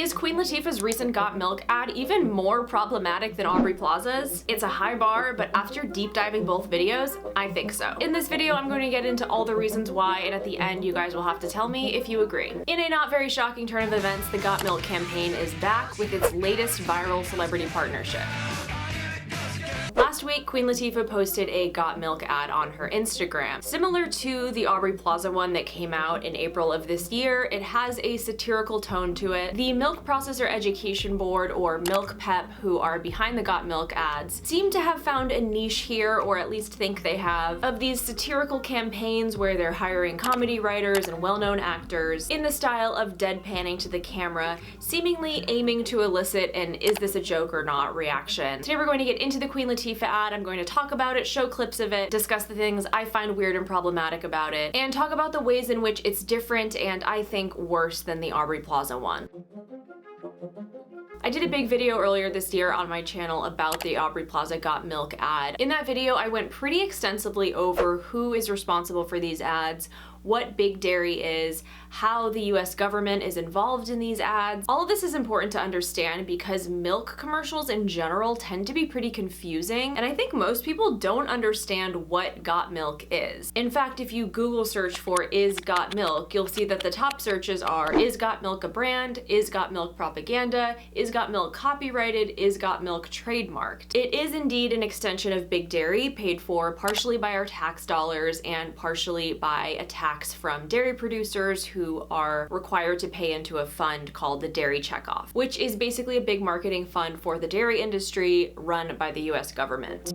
Is Queen Latifah's recent Got Milk ad even more problematic than Aubrey Plaza's? It's a high bar, but after deep diving both videos, I think so. In this video, I'm going to get into all the reasons why, and at the end, you guys will have to tell me if you agree. In a not very shocking turn of events, the Got Milk campaign is back with its latest viral celebrity partnership. Last week, Queen Latifah posted a Got Milk ad on her Instagram. Similar to the Aubrey Plaza one that came out in April of this year, it has a satirical tone to it. The Milk Processor Education Board, or Milk Pep, who are behind the Got Milk ads, seem to have found a niche here, or at least think they have, of these satirical campaigns where they're hiring comedy writers and well-known actors in the style of deadpanning to the camera, seemingly aiming to elicit an "is this a joke or not" reaction. Today we're going to get into the Queen Latifah ad. I'm going to talk about it, show clips of it, discuss the things I find weird and problematic about it, and talk about the ways in which it's different and I think worse than the Aubrey Plaza one. I did a big video earlier this year on my channel about the Aubrey Plaza Got Milk ad. In that video, I went pretty extensively over who is responsible for these ads, what Big Dairy is, how the US government is involved in these ads. All of this is important to understand because milk commercials in general tend to be pretty confusing, and I think most people don't understand what Got Milk is. In fact, if you Google search for "is Got Milk," you'll see that the top searches are: is Got Milk a brand? Is Got Milk propaganda? Is Got Milk copyrighted? Is Got Milk trademarked? It is indeed an extension of Big Dairy, paid for partially by our tax dollars and partially by a tax from dairy producers who are required to pay into a fund called the Dairy Checkoff, which is basically a big marketing fund for the dairy industry run by the US government.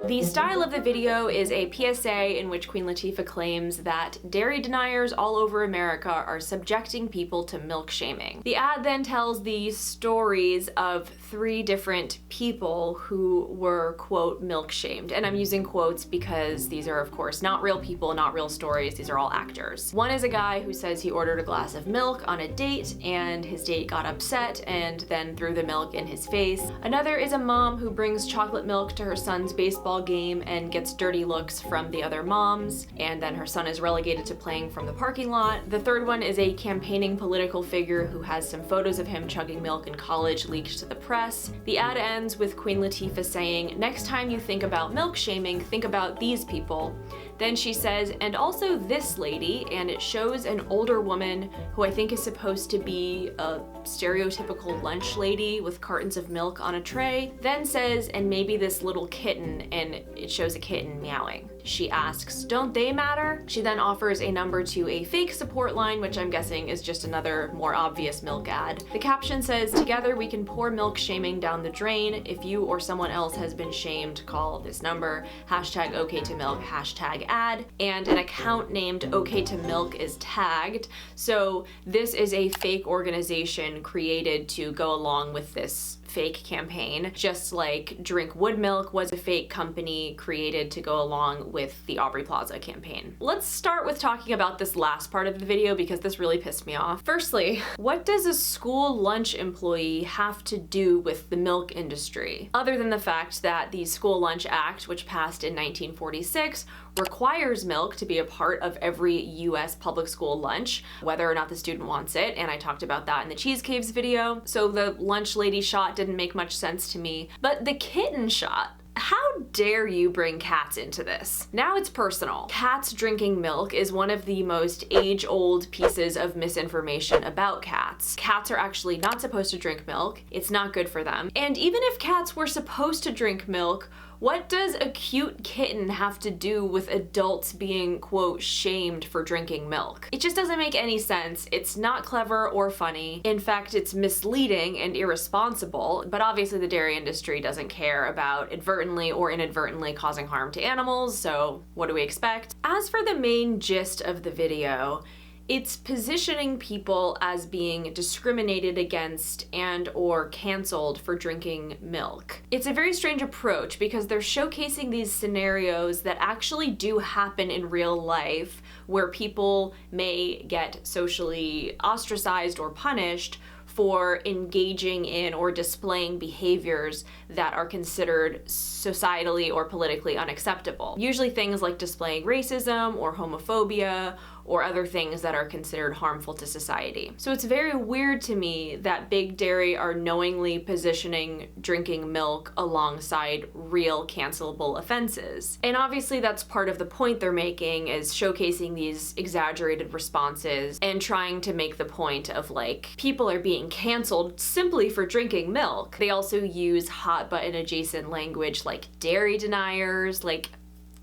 The style of the video is a PSA in which Queen Latifah claims that dairy deniers all over America are subjecting people to milk shaming. The ad then tells the stories of 3 different people who were, quote, milk shamed. And I'm using quotes because these are, of course, not real people, not real stories. These are all actors. One is a guy who says he ordered a glass of milk on a date and his date got upset and then threw the milk in his face. Another is a mom who brings chocolate milk to her son's baseball game and gets dirty looks from the other moms, and then her son is relegated to playing from the parking lot. The third one is a campaigning political figure who has some photos of him chugging milk in college leaked to the press. The ad ends with Queen Latifah saying, "Next time you think about milk shaming, think about these people." Then she says, "and also this lady," and it shows an older woman who I think is supposed to be a stereotypical lunch lady with cartons of milk on a tray. Then says, "and maybe this little kitten," and it shows a kitten meowing. She asks, "Don't they matter?" She then offers a number to a fake support line, which I'm guessing is just another more obvious milk ad. The caption says, "Together we can pour milk shaming down the drain. If you or someone else has been shamed, call this number. Hashtag OK to milk, hashtag ad." And an account named OK to Milk is tagged. So this is a fake organization created to go along with this fake campaign, just like Drink Wood Milk was a fake company created to go along with the Aubrey Plaza campaign. Let's start with talking about this last part of the video because this really pissed me off. Firstly, what does a school lunch employee have to do with the milk industry? Other than the fact that the School Lunch Act, which passed in 1946, requires milk to be a part of every US public school lunch, whether or not the student wants it, and I talked about that in the Cheese Caves video, so the lunch lady shot didn't make much sense to me. But the kitten shot, how dare you bring cats into this? Now it's personal. Cats drinking milk is one of the most age-old pieces of misinformation about cats. Cats are actually not supposed to drink milk. It's not good for them. And even if cats were supposed to drink milk, what does a cute kitten have to do with adults being, quote, shamed for drinking milk? It just doesn't make any sense. It's not clever or funny. In fact, it's misleading and irresponsible, but obviously the dairy industry doesn't care about advertently or inadvertently causing harm to animals, so what do we expect? As for the main gist of the video, it's positioning people as being discriminated against and or canceled for drinking milk. It's a very strange approach because they're showcasing these scenarios that actually do happen in real life where people may get socially ostracized or punished for engaging in or displaying behaviors that are considered societally or politically unacceptable. Usually things like displaying racism or homophobia or other things that are considered harmful to society. So it's very weird to me that Big Dairy are knowingly positioning drinking milk alongside real cancelable offenses. And obviously that's part of the point they're making, is showcasing these exaggerated responses and trying to make the point of like, people are being canceled simply for drinking milk. They also use hot button adjacent language like dairy deniers, like,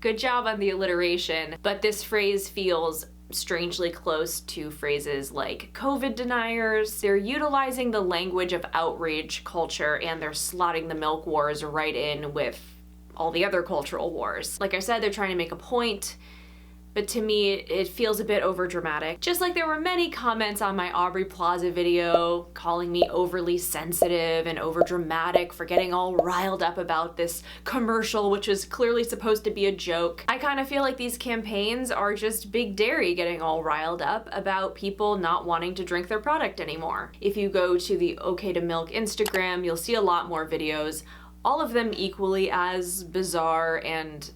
good job on the alliteration, but this phrase feels strangely close to phrases like COVID deniers. They're utilizing the language of outrage culture and they're slotting the milk wars right in with all the other cultural wars. Like I said, they're trying to make a point, but to me, it feels a bit overdramatic. Just like there were many comments on my Aubrey Plaza video calling me overly sensitive and overdramatic for getting all riled up about this commercial, which was clearly supposed to be a joke. I kind of feel like these campaigns are just Big Dairy getting all riled up about people not wanting to drink their product anymore. If you go to the OK to Milk Instagram, you'll see a lot more videos, all of them equally as bizarre and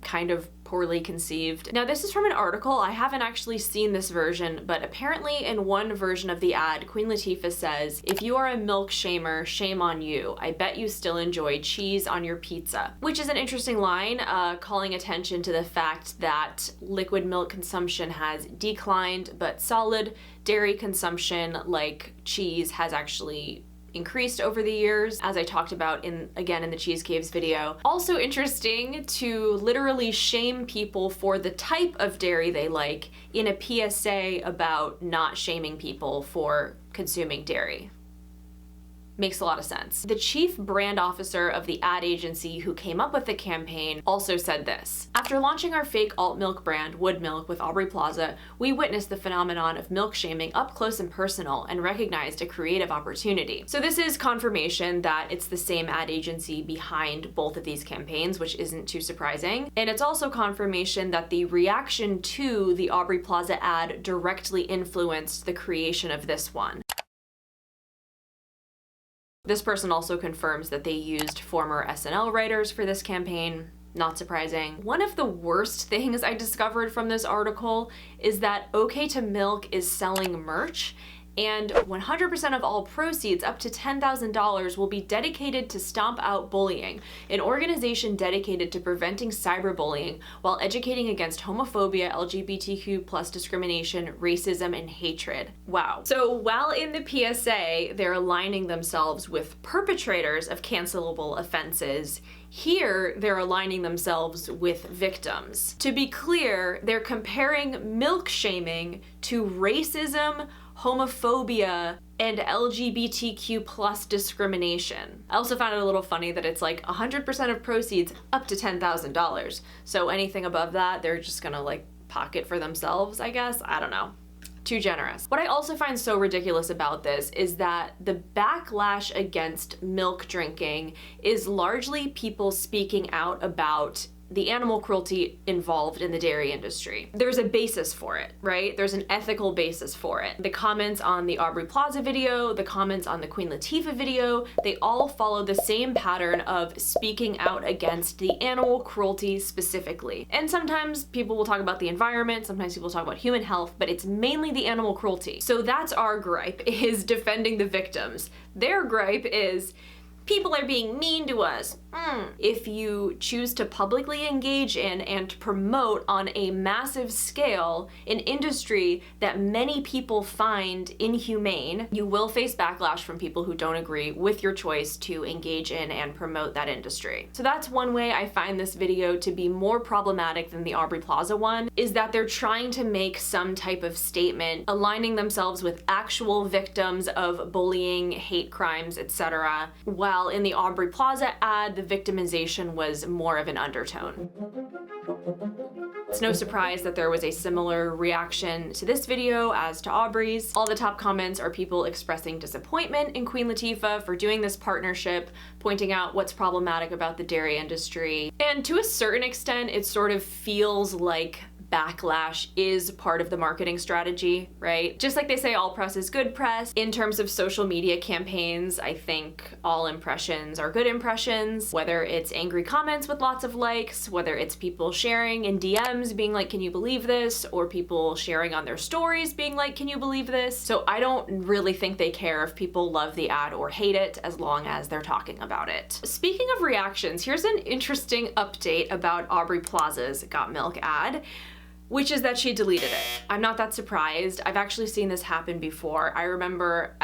kind of poorly conceived. Now this is from an article, I haven't actually seen this version, but apparently in one version of the ad, Queen Latifah says, "If you are a milk shamer, shame on you. I bet you still enjoy cheese on your pizza." Which is an interesting line, calling attention to the fact that liquid milk consumption has declined, but solid dairy consumption like cheese has actually increased over the years, as I talked about in the Cheese Caves video. Also interesting to literally shame people for the type of dairy they like in a PSA about not shaming people for consuming dairy. Makes a lot of sense. The chief brand officer of the ad agency who came up with the campaign also said this: "After launching our fake alt milk brand, Wood Milk, with Aubrey Plaza, we witnessed the phenomenon of milk shaming up close and personal and recognized a creative opportunity." So this is confirmation that it's the same ad agency behind both of these campaigns, which isn't too surprising. And it's also confirmation that the reaction to the Aubrey Plaza ad directly influenced the creation of this one. This person also confirms that they used former SNL writers for this campaign. Not surprising. One of the worst things I discovered from this article is that OK to Milk is selling merch, and 100% of all proceeds, up to $10,000, will be dedicated to Stomp Out Bullying, an organization dedicated to preventing cyberbullying while educating against homophobia, LGBTQ+ discrimination, racism, and hatred. Wow. So while in the PSA, they're aligning themselves with perpetrators of cancelable offenses, here they're aligning themselves with victims. To be clear, they're comparing milk shaming to racism, homophobia, and LGBTQ+ discrimination. I also found it a little funny that it's like 100% of proceeds up to $10,000. So anything above that, they're just gonna like pocket for themselves, I guess. I don't know. Too generous. What I also find so ridiculous about this is that the backlash against milk drinking is largely people speaking out about the animal cruelty involved in the dairy industry. There's a basis for it, right? There's an ethical basis for it. The comments on the Aubrey Plaza video, the comments on the Queen Latifah video, they all follow the same pattern of speaking out against the animal cruelty specifically. And sometimes people will talk about the environment, sometimes people talk about human health, but it's mainly the animal cruelty. So that's our gripe, is defending the victims. Their gripe is, people are being mean to us. If you choose to publicly engage in and promote on a massive scale an industry that many people find inhumane, you will face backlash from people who don't agree with your choice to engage in and promote that industry. So that's one way I find this video to be more problematic than the Aubrey Plaza one, is that they're trying to make some type of statement, aligning themselves with actual victims of bullying, hate crimes, etc., while in the Aubrey Plaza ad, the victimization was more of an undertone. It's no surprise that there was a similar reaction to this video as to Aubrey's. All the top comments are people expressing disappointment in Queen Latifah for doing this partnership, pointing out what's problematic about the dairy industry. And to a certain extent, it sort of feels like backlash is part of the marketing strategy, right? Just like they say all press is good press, in terms of social media campaigns, I think all impressions are good impressions, whether it's angry comments with lots of likes, whether it's people sharing in DMs being like, can you believe this? Or people sharing on their stories being like, can you believe this? So I don't really think they care if people love the ad or hate it, as long as they're talking about it. Speaking of reactions, here's an interesting update about Aubrey Plaza's Got Milk ad, which is that she deleted it. I'm not that surprised. I've actually seen this happen before. I remember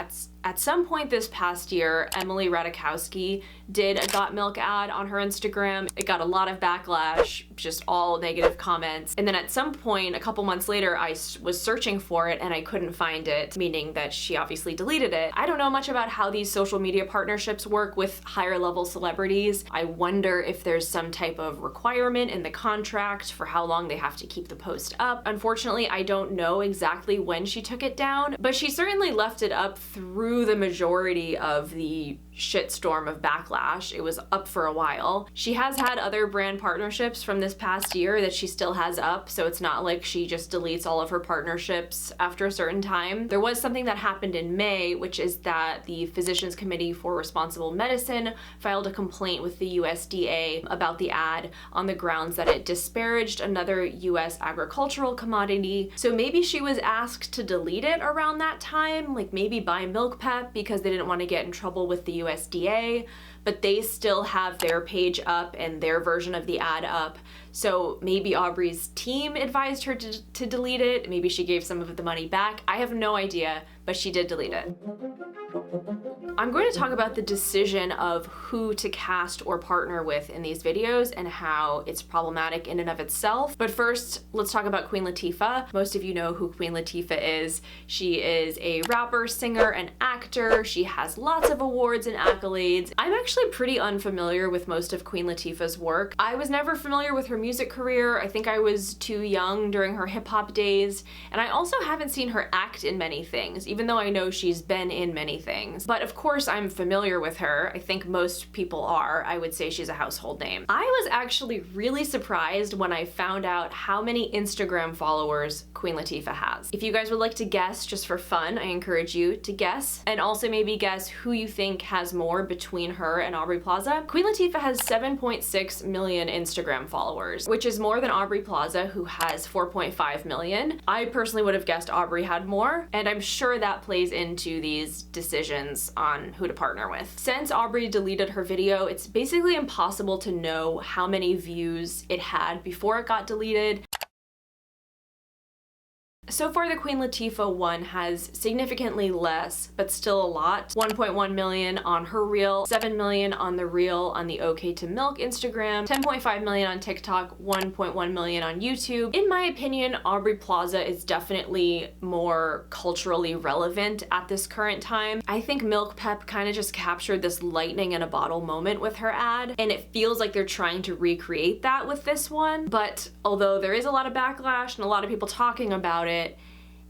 at some point this past year, Emily Ratajkowski did a Got Milk ad on her Instagram. It got a lot of backlash, just all negative comments. And then at some point, a couple months later, I was searching for it and I couldn't find it, meaning that she obviously deleted it. I don't know much about how these social media partnerships work with higher level celebrities. I wonder if there's some type of requirement in the contract for how long they have to keep the post up. Unfortunately, I don't know exactly when she took it down, but she certainly left it up through the majority of the shitstorm of backlash. It was up for a while. She has had other brand partnerships from this past year that she still has up, so it's not like she just deletes all of her partnerships after a certain time. There was something that happened in May, which is that the Physicians Committee for Responsible Medicine filed a complaint with the USDA about the ad on the grounds that it disparaged another US agricultural commodity. So maybe she was asked to delete it around that time, like maybe by Milk Pep, because they didn't want to get in trouble with the USDA, but they still have their page up and their version of the ad up. So maybe Aubrey's team advised her to delete it. Maybe she gave some of the money back. I have no idea, but she did delete it. I'm going to talk about the decision of who to cast or partner with in these videos and how it's problematic in and of itself. But first, let's talk about Queen Latifah. Most of you know who Queen Latifah is. She is a rapper, singer, and actor. She has lots of awards and accolades. I'm actually pretty unfamiliar with most of Queen Latifah's work. I was never familiar with her music career. I think I was too young during her hip-hop days. And I also haven't seen her act in many things, even though I know she's been in many things. But of course, I'm familiar with her. I think most people are. I would say she's a household name. I was actually really surprised when I found out how many Instagram followers Queen Latifah has. If you guys would like to guess just for fun, I encourage you to guess, and also maybe guess who you think has more between her and Aubrey Plaza. Queen Latifah has 7.6 million Instagram followers, which is more than Aubrey Plaza, who has 4.5 million. I personally would have guessed Aubrey had more, and I'm sure that plays into these decisions on who to partner with. Since Aubrey deleted her video, it's basically impossible to know how many views it had before it got deleted. So far, the Queen Latifah one has significantly less, but still a lot. 1.1 million on her reel, 7 million on the reel on the OK to Milk Instagram, 10.5 million on TikTok, 1.1 million on YouTube. In my opinion, Aubrey Plaza is definitely more culturally relevant at this current time. I think Milk Pep kind of just captured this lightning in a bottle moment with her ad, and it feels like they're trying to recreate that with this one. But although there is a lot of backlash and a lot of people talking about it,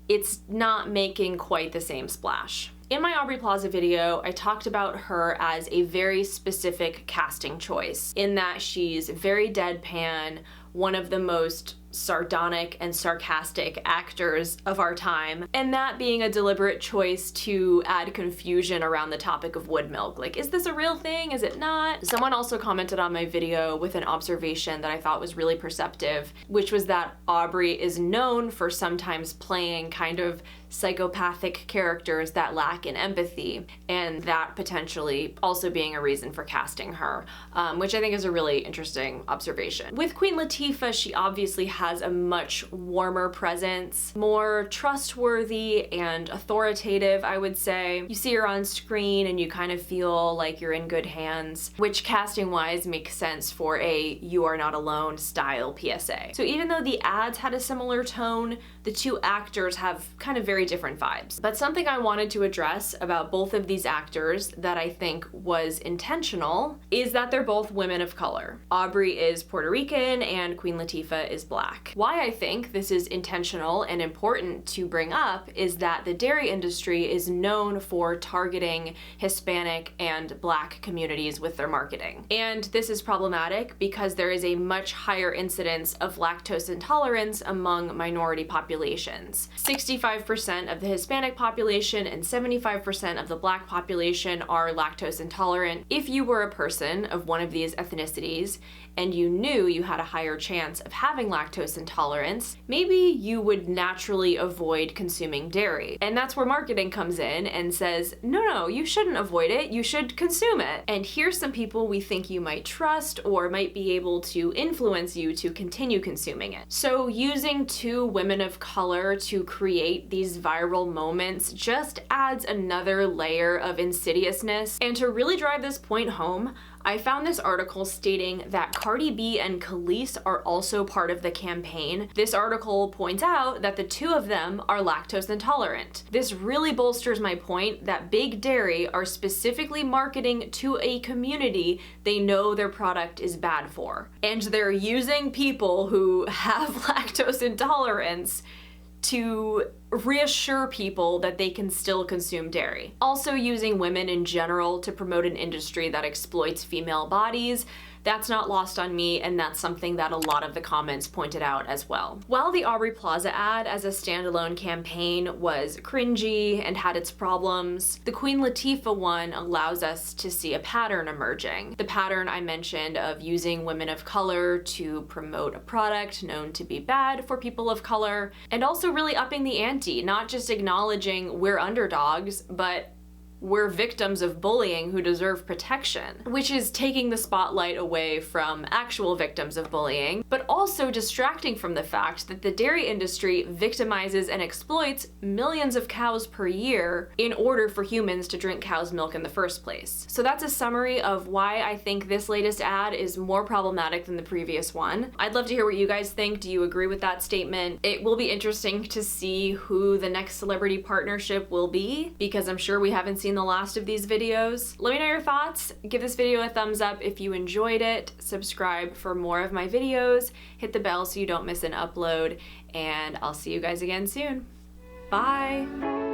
it's not making quite the same splash. In my Aubrey Plaza video, I talked about her as a very specific casting choice, in that she's very deadpan, one of the most sardonic and sarcastic actors of our time, and that being a deliberate choice to add confusion around the topic of wood milk. Like, is this a real thing? Is it not? Someone also commented on my video with an observation that I thought was really perceptive, which was that Aubrey is known for sometimes playing kind of psychopathic characters that lack in empathy, and that potentially also being a reason for casting her, which I think is a really interesting observation. With Queen Latifah, she obviously has a much warmer presence, more trustworthy and authoritative, I would say. You see her on screen and you kind of feel like you're in good hands, which casting-wise makes sense for a "you are not alone" style PSA. So even though the ads had a similar tone, the two actors have kind of very different vibes. But something I wanted to address about both of these actors that I think was intentional is that they're both women of color. Aubrey is Puerto Rican and Queen Latifah is Black. black. Why I think this is intentional and important to bring up is that the dairy industry is known for targeting Hispanic and Black communities with their marketing. And this is problematic because there is a much higher incidence of lactose intolerance among minority populations. 65% of the Hispanic population and 75% of the Black population are lactose intolerant. If you were a person of one of these ethnicities and you knew you had a higher chance of having lactose intolerance, maybe you would naturally avoid consuming dairy. And that's where marketing comes in and says, no, you shouldn't avoid it, you should consume it. And here's some people we think you might trust or might be able to influence you to continue consuming it. So using two women of color to create these viral moments just adds another layer of insidiousness. And to really drive this point home, I found this article stating that Cardi B and Kelis are also part of the campaign. This article points out that the two of them are lactose intolerant. This really bolsters my point that Big Dairy are specifically marketing to a community they know their product is bad for. And they're using people who have lactose intolerance to reassure people that they can still consume dairy. Also using women in general to promote an industry that exploits female bodies. That's not lost on me, and that's something that a lot of the comments pointed out as well. While the Aubrey Plaza ad as a standalone campaign was cringy and had its problems, the Queen Latifah one allows us to see a pattern emerging. The pattern I mentioned of using women of color to promote a product known to be bad for people of color, and also really upping the ante, not just acknowledging we're underdogs, but we're victims of bullying who deserve protection, which is taking the spotlight away from actual victims of bullying, but also distracting from the fact that the dairy industry victimizes and exploits millions of cows per year in order for humans to drink cow's milk in the first place. So that's a summary of why I think this latest ad is more problematic than the previous one. I'd love to hear what you guys think. Do you agree with that statement? It will be interesting to see who the next celebrity partnership will be, because I'm sure we haven't seen the last of these videos. Let me know your thoughts. Give this video a thumbs up if you enjoyed it. Subscribe for more of my videos. Hit the bell so you don't miss an upload, and I'll see you guys again soon. Bye!